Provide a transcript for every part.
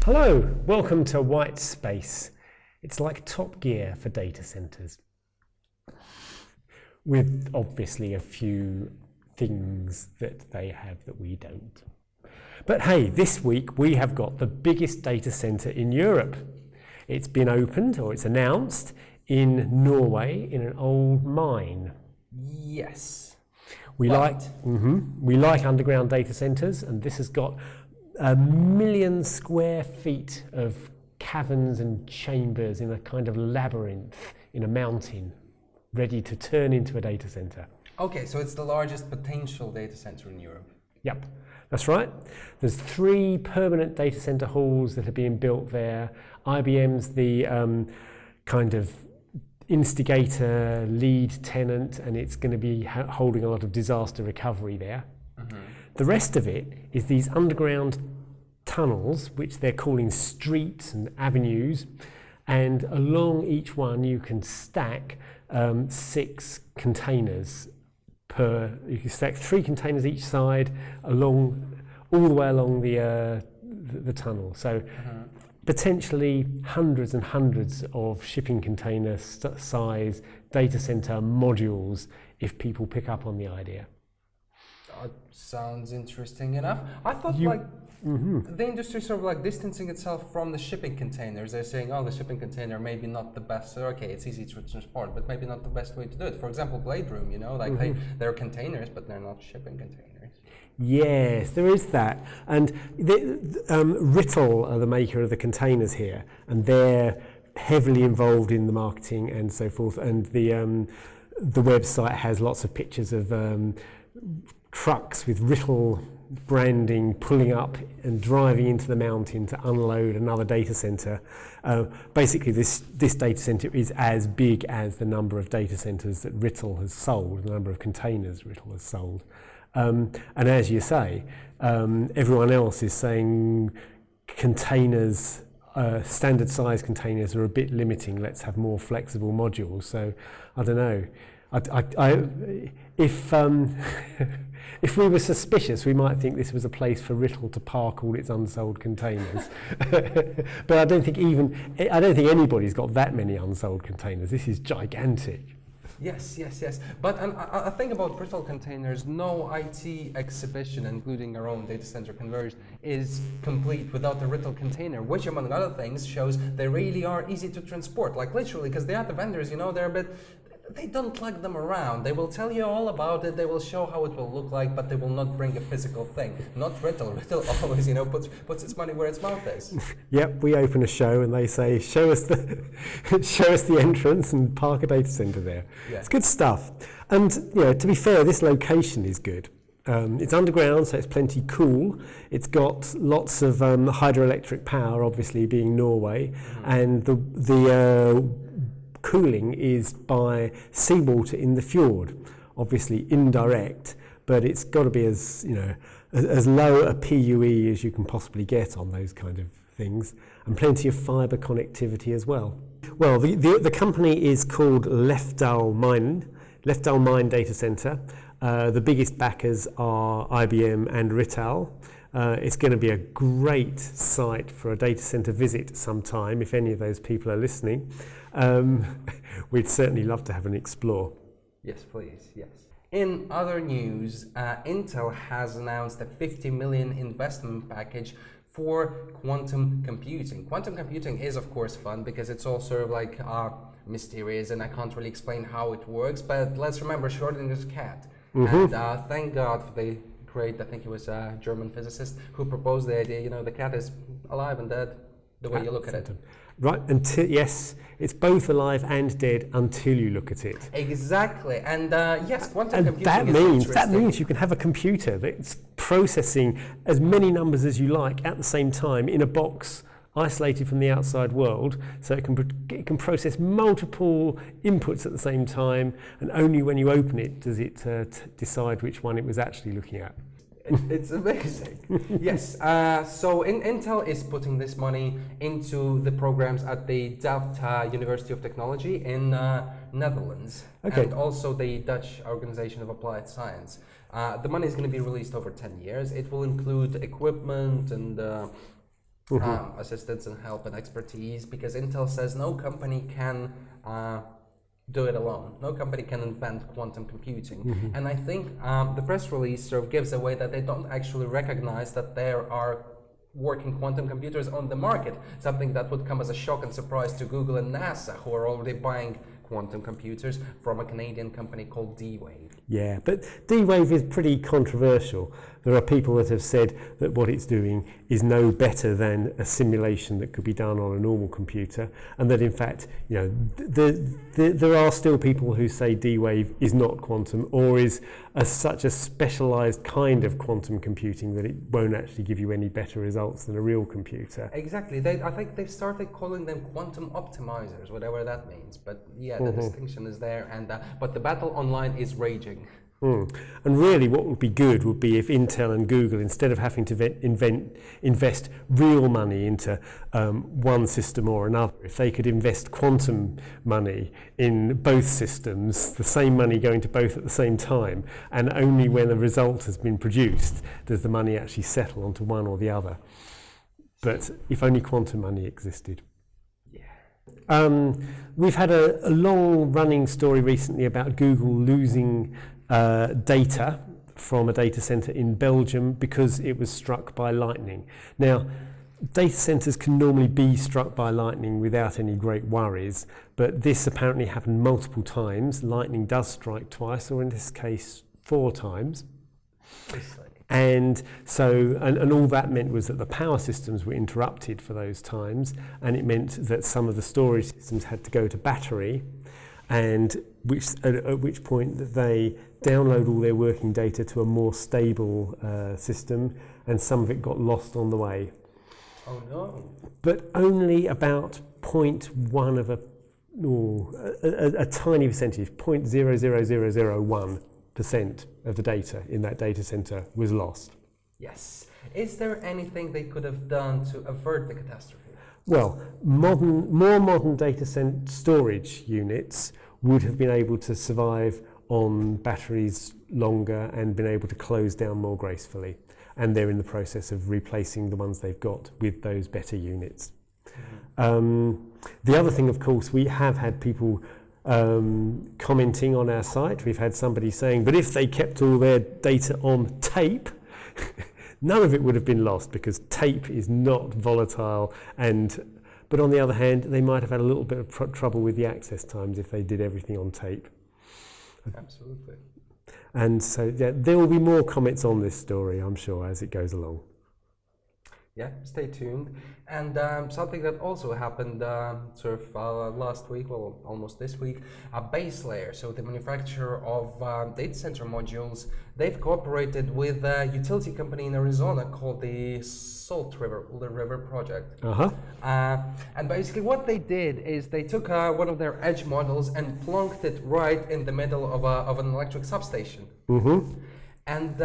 Hello, welcome to White Space. It's like Top Gear for data centers, with obviously a few things that they have that we don't. But hey, this week we have got the biggest data center in Europe. It's been opened, or it's announced, in Norway in an old mine. Yes. We like underground data centers, and this has got 1 million square feet of caverns and chambers in a kind of labyrinth in a mountain, ready to turn into a data center. Okay, so it's the largest potential data center in Europe. Yep, that's right. There's 3 permanent data center halls that are being built there. IBM's the kind of instigator, lead tenant, and it's going to be holding a lot of disaster recovery there. The rest of it is these underground tunnels, which they're calling streets and avenues, and along each one you can stack 6 containers per. You can stack 3 containers each side along, all the way along the tunnel. So potentially hundreds and hundreds of shipping container size data center modules if people pick up on the idea. Sounds interesting enough. I thought the industry sort of like distancing itself from the shipping containers. They're saying, oh, the shipping container maybe not the best. So, okay, it's easy to transport, but maybe not the best way to do it. For example, Blade Room, you know, like they're containers, but they're not shipping containers. Yes, there is that. And Rittal are the maker of the containers here, and they're heavily involved in the marketing and so forth. And the website has lots of pictures of trucks with Rittal branding pulling up and driving into the mountain to unload another data center. Basically, this data center is as big as the number of data centers that Rittal has sold, the number of containers Rittal has sold. And as you say, everyone else is saying containers, standard size containers are a bit limiting. Let's have more flexible modules. So I don't know. If we were suspicious, we might think this was a place for Rittal to park all its unsold containers. But I don't think anybody's got that many unsold containers. This is gigantic. Yes. But I think about Rittal containers, no IT exhibition, including our own data center conversion, is complete without the Rittal container, which among other things shows they really are easy to transport. Like literally, because the other vendors, you know, they don't lug them around. They will tell you all about it. They will show how it will look like, but they will not bring a physical thing. Not Rittal. Rittal always, you know, puts its money where its mouth is. Yep, we open a show and they say, show us the entrance and park a data center there. Yeah. It's good stuff. And you know, to be fair, this location is good. It's underground, so it's plenty cool. It's got lots of hydroelectric power, obviously being Norway, and the cooling is by seawater in the fjord, obviously indirect, but it's got to be as low a PUE as you can possibly get on those kind of things, and plenty of fibre connectivity as well. Well, the company is called Lefdal Mine Data Center. The biggest backers are IBM and Rittal. It's going to be a great site for a data center visit sometime, if any of those people are listening. We'd certainly love to have an explore. Yes, please, yes. In other news, Intel has announced a 50 million investment package for quantum computing. Quantum computing is, of course, fun because it's all sort of like mysterious and I can't really explain how it works, but let's remember Schrödinger's cat. And thank God for the great, I think he was a German physicist who proposed the idea, you know, the cat is alive and dead the way you look at it. Right, yes, it's both alive and dead until you look at it. Exactly, and yes, quantum computing that means you can have a computer that's processing as many numbers as you like at the same time in a box isolated from the outside world, so it can process multiple inputs at the same time, and only when you open it does it decide which one it was actually looking at. It's amazing. Yes, so Intel is putting this money into the programs at the Delft University of Technology in Netherlands, Okay. and also the Dutch Organization of Applied Science. The money is going to be released over 10 years. It will include equipment and assistance and help and expertise, because Intel says no company can do it alone. No company can invent quantum computing. And I think the press release sort of gives away that they don't actually recognize that there are working quantum computers on the market, something that would come as a shock and surprise to Google and NASA, who are already buying quantum computers from a Canadian company called D-Wave. Yeah, but D-Wave is pretty controversial. There are people that have said that what it's doing is no better than a simulation that could be done on a normal computer, and that in fact, you know, there are still people who say D-Wave is not quantum, or is such a specialized kind of quantum computing that it won't actually give you any better results than a real computer. Exactly. I think they've started calling them quantum optimizers, whatever that means. But yeah, the distinction is there, and but the battle online is raging. And really what would be good would be if Intel and Google, instead of having to invest real money into one system or another, if they could invest quantum money in both systems, the same money going to both at the same time, and only when a result has been produced does the money actually settle onto one or the other. But if only quantum money existed. We've had a long-running story recently about Google losing data from a data center in Belgium because it was struck by lightning. Now, data centers can normally be struck by lightning without any great worries, but this apparently happened multiple times. Lightning does strike twice, or in this case, 4 times. And so, and all that meant was that the power systems were interrupted for those times, and it meant that some of the storage systems had to go to battery, and at which point they download all their working data to a more stable system, and some of it got lost on the way. Oh no. But only about 0.1 of a tiny percentage, 0.00001% of the data in that data center was lost. Yes. Is there anything they could have done to avert the catastrophe? Well, more modern data center storage units would have been able to survive on batteries longer and been able to close down more gracefully. And they're in the process of replacing the ones they've got with those better units. The other thing, of course, we have had people commenting on our site. We've had somebody saying, but if they kept all their data on tape, none of it would have been lost, because tape is not volatile. But on the other hand, they might have had a little bit of trouble with the access times if they did everything on tape. Absolutely. And so yeah, there will be more comments on this story, I'm sure, as it goes along. Yeah, stay tuned. And something that also happened last week, well, almost this week, Base Layer, so the manufacturer of data center modules, they've cooperated with a utility company in Arizona called the Salt River Project. And basically what they did is they took one of their edge models and plunked it right in the middle of an electric substation. And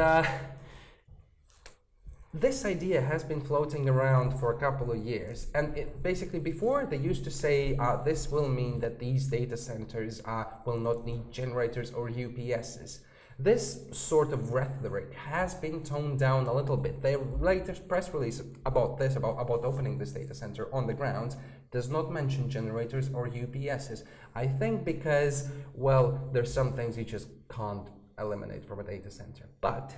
this idea has been floating around for a couple of years, and basically before they used to say this will mean that these data centers will not need generators or UPSs. This sort of rhetoric has been toned down a little bit. Their latest press release about this, about opening this data center on the ground, does not mention generators or UPSs. I think because, well, there's some things you just can't eliminate from a data center. But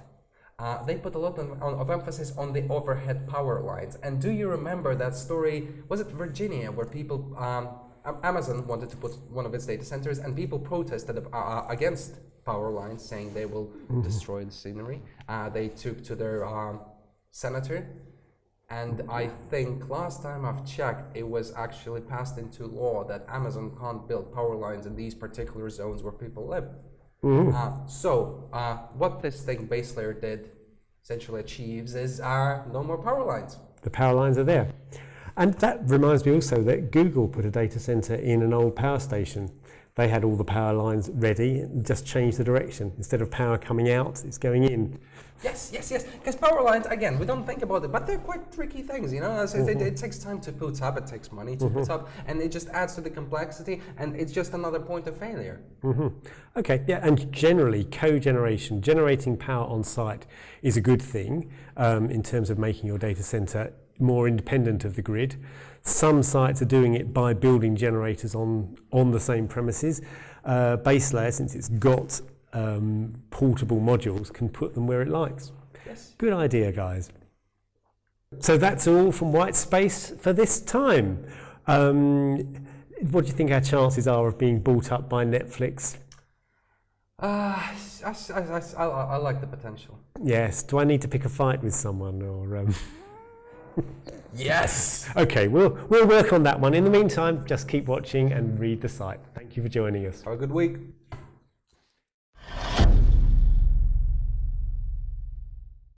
they put a lot of emphasis on the overhead power lines. And do you remember that story, was it Virginia, where people, Amazon wanted to put one of its data centers and people protested against power lines, saying they will destroy the scenery. They took to their senator, and I think last time I've checked, it was actually passed into law that Amazon can't build power lines in these particular zones where people live. What this thing Base Layer did essentially achieves is no more power lines. The power lines are there. And that reminds me also that Google put a data center in an old power station. they had all the power lines ready and just changed the direction. Instead of power coming out, it's going in. Yes. Because power lines, again, we don't think about it, but they're quite tricky things, you know. It takes time to put up, it takes money to put up, and it just adds to the complexity, and it's just another point of failure. Okay, yeah, and generally, cogeneration, generating power on site, is a good thing in terms of making your data center more independent of the grid. Some sites are doing it by building generators on the same premises. Base layer, since it's got portable modules, can put them where it likes. Yes. Good idea, guys. So that's all from Whitespace for this time. What do you think our chances are of being bought up by Netflix? I like the potential. Yes. Do I need to pick a fight with someone, or? Yes. Okay, we'll work on that one. In the meantime, just keep watching and read the site. Thank you for joining us. Have a good week.